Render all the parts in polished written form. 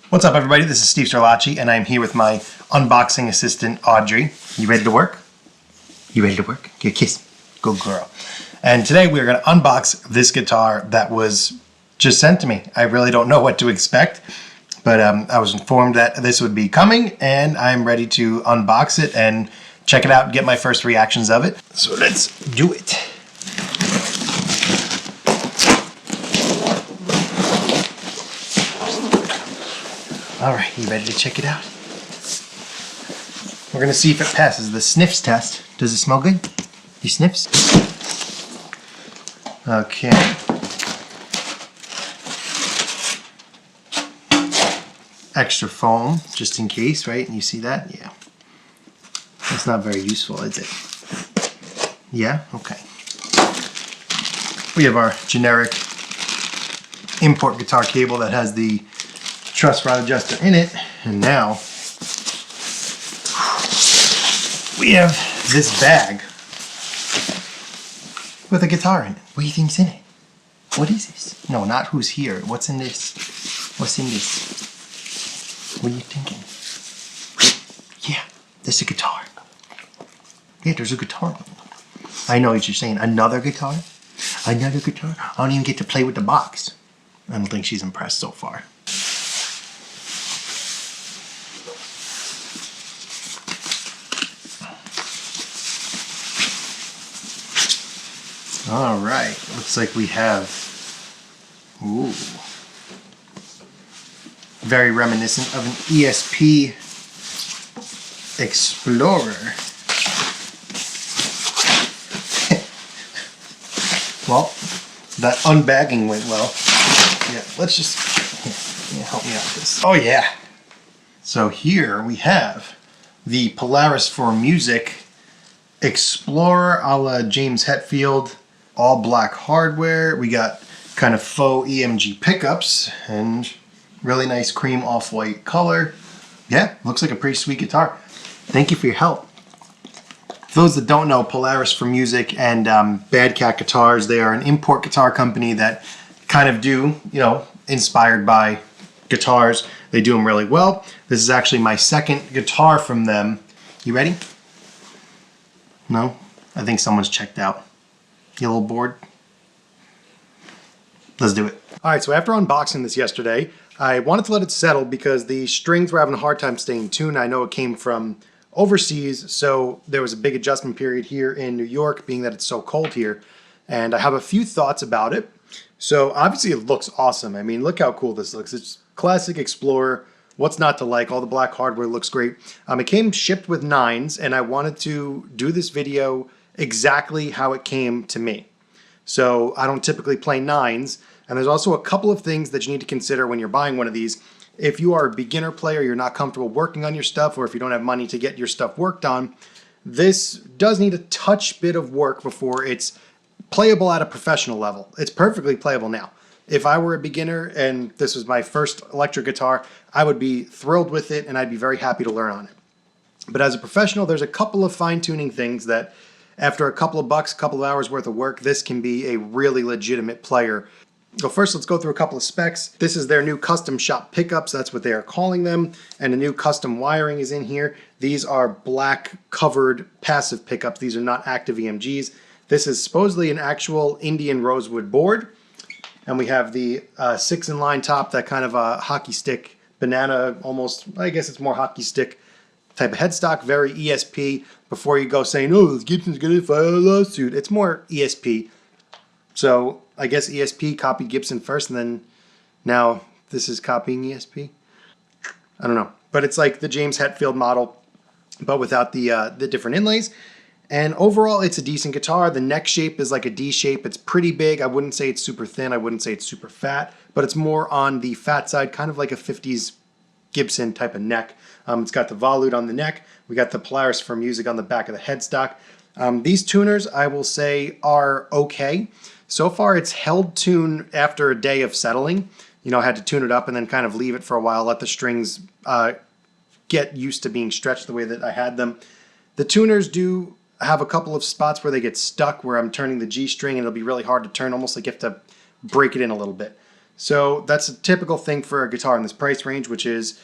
What's up, everybody? This is Steve Strelacci, and I'm here with my unboxing assistant, Audrey. You ready to work? You ready to work? Give a kiss. Good girl. And today we're going to unbox this guitar that was just sent to me. I really don't know what to expect, but I was informed that this would be coming, and I'm ready to unbox it and check it out and get my first reactions of it. So let's do it. All right, you ready to check it out? We're gonna see if it passes the sniffs test. Does it smell good? You sniffs? Okay. Extra foam, just in case, right? And you see that? Yeah. That's not very useful, is it? Yeah? Okay. We have our generic import guitar cable that has the truss rod adjuster in it, and now we have this bag with a guitar in it. What do you think's in it? What is this? No, not who's here. What's in this? What's in this? What are you thinking? Yeah, there's a guitar. Yeah, there's a guitar. I know what you're saying. Another guitar? Another guitar? I don't even get to play with the box. I don't think she's impressed so far. All right, looks like we have, ooh, very reminiscent of an ESP Explorer. Well, that unbagging went well. Yeah, let's just, here, help me out with this. Oh yeah. So here we have the Polaris for Music Explorer a la James Hetfield. All black hardware. We got kind of faux EMG pickups and really nice cream off-white color. Yeah, looks like a pretty sweet guitar. Thank you for your help. For those that don't know, Polaris for Music and Bad Cat Guitars, they are an import guitar company that kind of do, you know, inspired by guitars. They do them really well. This is actually my second guitar from them. You ready? No? I think someone's checked out. You a little bored? Let's do it. All right, so after unboxing this yesterday, I wanted to let it settle because the strings were having a hard time staying tuned. I know it came from overseas, so there was a big adjustment period here in New York, being that it's so cold here. And I have a few thoughts about it. So obviously it looks awesome. I mean, look how cool this looks. It's classic Explorer. What's not to like? All the black hardware looks great. It came shipped with 9s, and I wanted to do this video exactly how it came to me. So I don't typically play 9s, and there's also a couple of things that you need to consider when you're buying one of these. If you are a beginner player, you're not comfortable working on your stuff, or if you don't have money to get your stuff worked on, this does need a touch bit of work before it's playable at a professional level. It's perfectly playable now. If I were a beginner and this was my first electric guitar, I would be thrilled with it and I'd be very happy to learn on it. But as a professional, there's a couple of fine-tuning things that after a couple of bucks, a couple of hours worth of work, this can be a really legitimate player. So first, let's go through a couple of specs. This is their new custom shop pickups. That's what they are calling them. And a new custom wiring is in here. These are black covered passive pickups. These are not active EMGs. This is supposedly an actual Indian rosewood board. And we have the 6-in-line top, that kind of a hockey stick, banana almost, I guess it's more hockey stick type of headstock, very ESP. Before you go saying, oh, Gibson's going to file a lawsuit, it's more ESP. So I guess ESP copied Gibson first, and then now this is copying ESP. I don't know, but it's like the James Hetfield model, but without the different inlays. And overall, it's a decent guitar. The neck shape is like a D shape. It's pretty big. I wouldn't say it's super thin. I wouldn't say it's super fat, but it's more on the fat side, kind of like a 50s Gibson type of neck. It's got the volute on the neck. We got the Polaris for Music on the back of the headstock. These tuners, I will say, are okay. So far, it's held tune after a day of settling. You know, I had to tune it up and then kind of leave it for a while, let the strings get used to being stretched the way that I had them. The tuners do have a couple of spots where they get stuck, where I'm turning the G string and it'll be really hard to turn, almost like you have to break it in a little bit. So that's a typical thing for a guitar in this price range, which is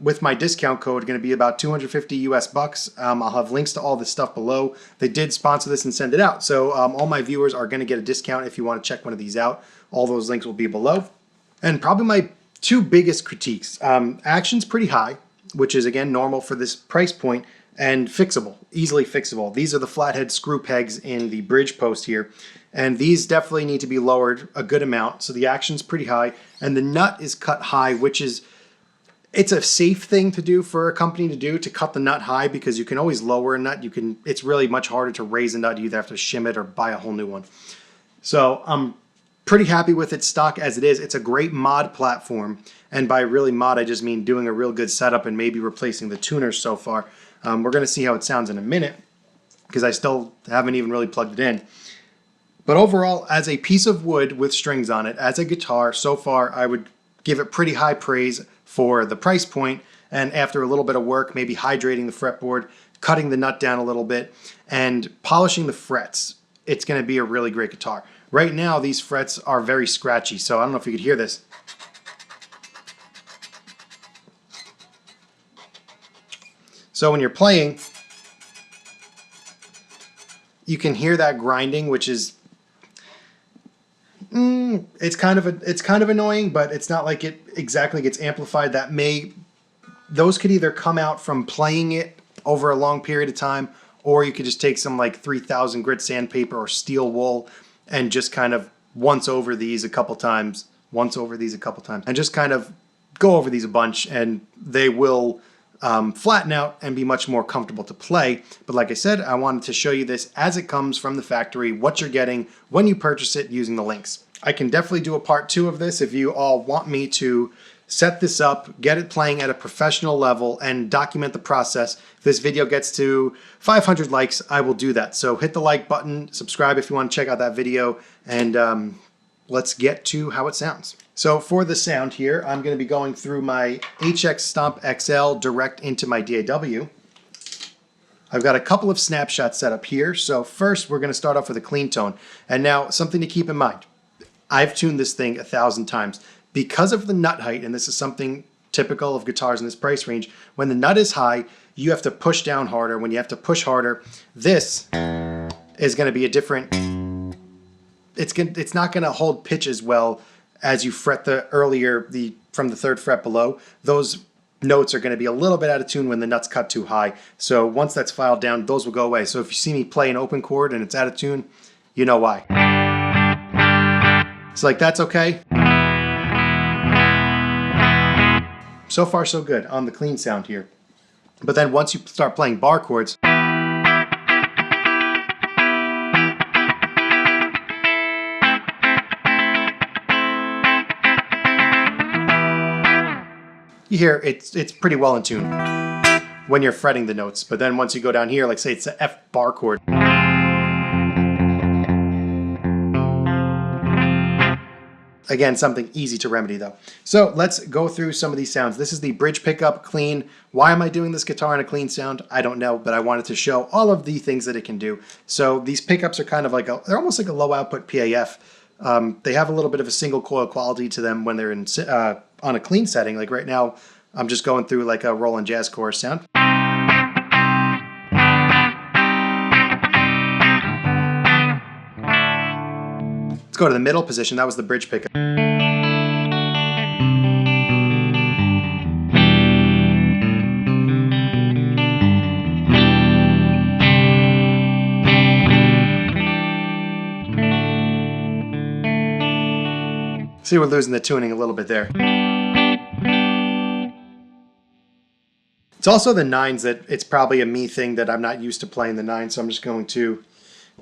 with my discount code going to be about 250 US bucks. I'll have links to all this stuff below. They did sponsor this and send it out. So all my viewers are going to get a discount if you want to check one of these out. All those links will be below. And probably my two biggest critiques. Action's pretty high, which is again normal for this price point, and fixable, easily fixable. These are the flathead screw pegs in the bridge post here. And these definitely need to be lowered a good amount. So the action's pretty high. And the nut is cut high, which is, it's a safe thing to do for a company to do, to cut the nut high, because you can always lower a nut. It's really much harder to raise a nut. You either have to shim it or buy a whole new one. So I'm pretty happy with its stock as it is. It's a great mod platform. And by really mod, I just mean doing a real good setup and maybe replacing the tuners so far. We're going to see how it sounds in a minute, because I still haven't even really plugged it in. But overall, as a piece of wood with strings on it, as a guitar, so far I would give it pretty high praise for the price point. And after a little bit of work, maybe hydrating the fretboard, cutting the nut down a little bit, and polishing the frets, it's going to be a really great guitar. Right now, these frets are very scratchy, so I don't know if you could hear this. So when you're playing, you can hear that grinding, which is it's kind of annoying, but it's not like it exactly gets amplified. Those could either come out from playing it over a long period of time, or you could just take some like 3000 grit sandpaper or steel wool and just kind of once over these a couple times, and just kind of go over these a bunch, and they will flatten out and be much more comfortable to play. But like I said, I wanted to show you this as it comes from the factory, what you're getting when you purchase it using the links. I can definitely do a part 2 of this if you all want me to set this up, get it playing at a professional level, and document the process. If this video gets to 500 likes, I will do that. So hit the like button, subscribe if you want to check out that video, and let's get to how it sounds. So for the sound here, I'm going to be going through my HX Stomp XL direct into my DAW. I've got a couple of snapshots set up here. So first, we're going to start off with a clean tone. And now, something to keep in mind. I've tuned this thing 1,000 times. Because of the nut height, and this is something typical of guitars in this price range, when the nut is high, you have to push down harder. When you have to push harder, this is going to be a different... It's not going to hold pitch as well as you fret from the 3rd fret below. Those notes are going to be a little bit out of tune when the nut's cut too high. So once that's filed down, those will go away. So if you see me play an open chord and it's out of tune, you know why. It's like, that's okay. So far so good on the clean sound here. But then once you start playing bar chords, you hear it's pretty well in tune when you're fretting the notes. But then once you go down here, like say it's an F bar chord, again, something easy to remedy though. So let's go through some of these sounds. This is the bridge pickup, clean. Why am I doing this guitar in a clean sound? I don't know, but I wanted to show all of the things that it can do. So these pickups are kind of like they're almost like a low output PAF. They have a little bit of a single coil quality to them when they're in on a clean setting. Like right now, I'm just going through like a Roland jazz chorus sound. Let's go to the middle position. That was the bridge pickup. See, we're losing the tuning a little bit there. It's also the 9s that it's probably a me thing that I'm not used to playing the 9, so I'm just going to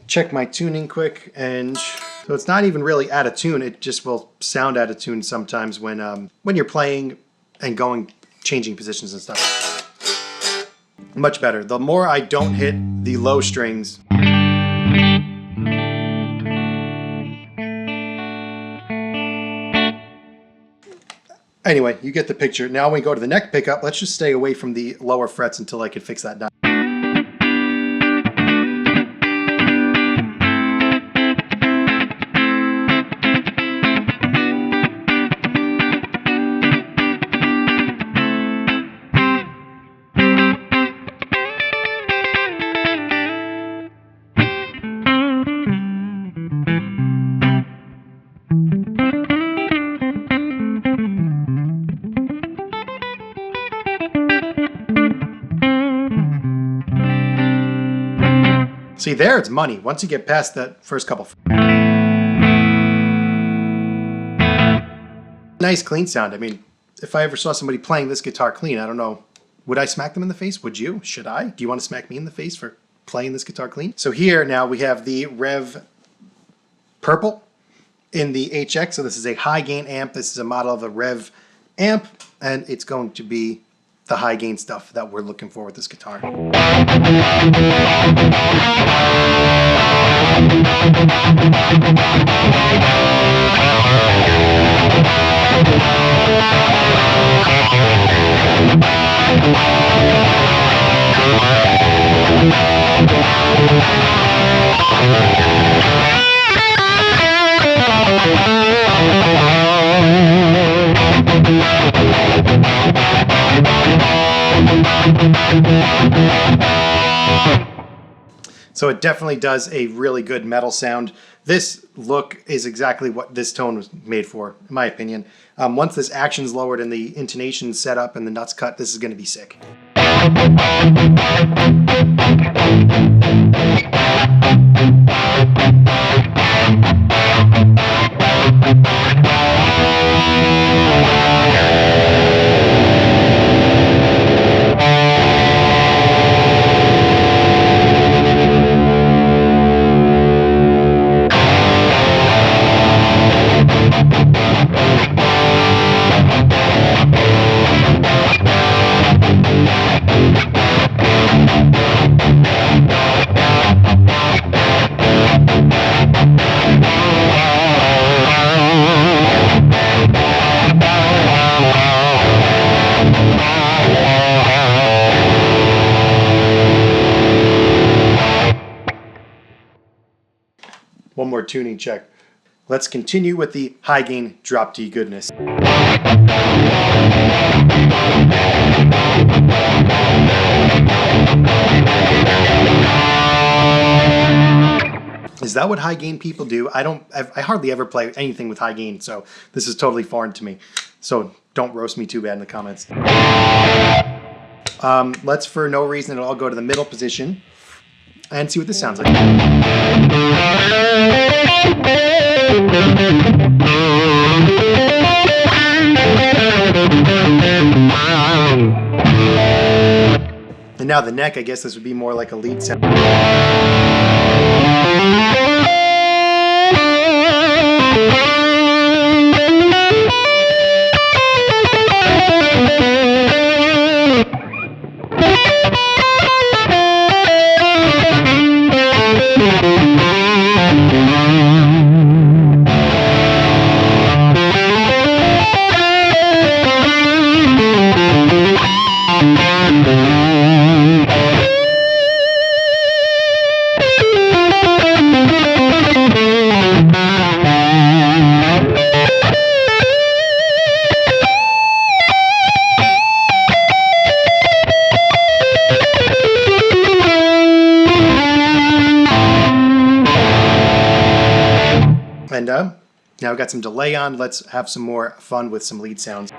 check my tuning quick. And so it's not even really out of tune, it just will sound out of tune sometimes when you're playing and changing positions and stuff. Much better. The more I don't hit the low strings, anyway, you get the picture. Now when we go to the neck pickup, let's just stay away from the lower frets until I can fix that down. See, there it's money. Once you get past that first couple. Nice clean sound. I mean, if I ever saw somebody playing this guitar clean, I don't know, would I smack them in the face? Would you? Should I? Do you want to smack me in the face for playing this guitar clean? So here now we have the Rev Purple in the HX. So this is a high gain amp. This is a model of a Rev amp, and it's going to be the high gain stuff that we're looking for with this guitar. So it definitely does a really good metal sound. This look is exactly what this tone was made for, in my opinion. Once this action's lowered and the intonation set up and the nuts cut, this is going to be sick. One more tuning check. Let's continue with the high gain drop D goodness. Is that what high gain people do? I hardly ever play anything with high gain, so this is totally foreign to me. So don't roast me too bad in the comments. Let's, for no reason at all, go to the middle position and see what this sounds like. And now the neck, I guess this would be more like a lead sound. And now we've got some delay on. Let's have some more fun with some lead sounds.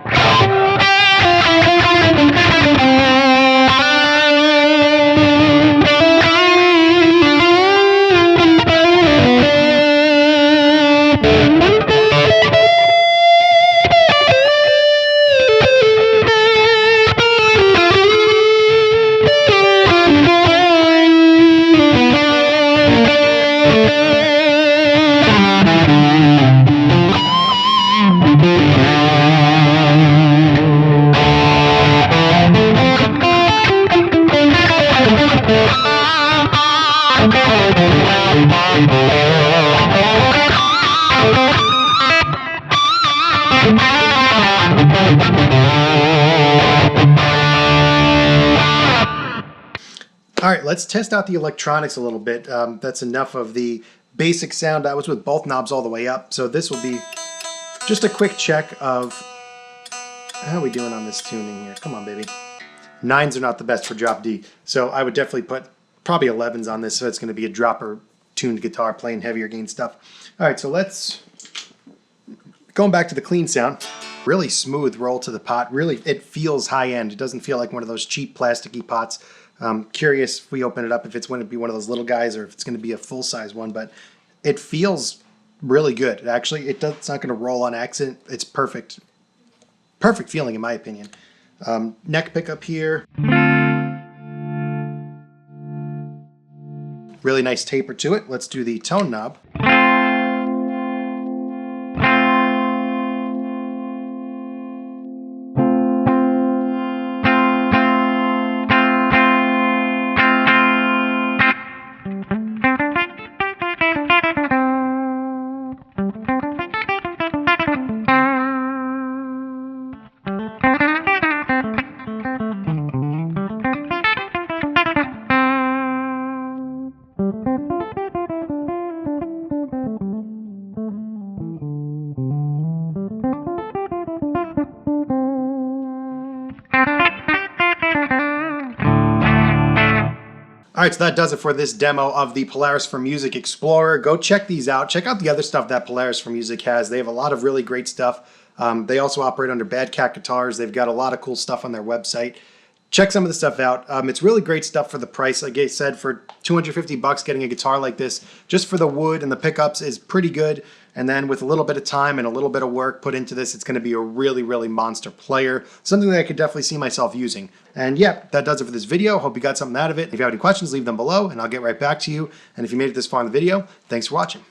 All right, let's test out the electronics a little bit. That's enough of the basic sound. I was with both knobs all the way up, so this will be just a quick check of how are we doing on this tuning here. Come on, baby. 9s are not the best for drop D, so I would definitely put probably 11s on this, so it's going to be a dropper tuned guitar playing heavier gain stuff. All right, so let's, going back to the clean sound, really smooth roll to the pot. Really, it feels high end. It doesn't feel like one of those cheap plasticky pots. Curious if we open it up if it's going to be one of those little guys or if it's going to be a full-size one, but it feels really good. Actually, it's not going to roll on accident. It's perfect. Perfect feeling in my opinion. Neck pickup here. Really nice taper to it. Let's do the tone knob. All right, so that does it for this demo of the Polaris for Music Explorer. Go check these out. Check out the other stuff that Polaris for Music has. They have a lot of really great stuff. They also operate under Bad Cat Guitars. They've got a lot of cool stuff on their website. Check some of the stuff out. It's really great stuff for the price. Like I said, for $250 getting a guitar like this, just for the wood and the pickups is pretty good. And then with a little bit of time and a little bit of work put into this, it's going to be a really, really monster player. Something that I could definitely see myself using. And yeah, that does it for this video. Hope you got something out of it. If you have any questions, leave them below and I'll get right back to you. And if you made it this far in the video, thanks for watching.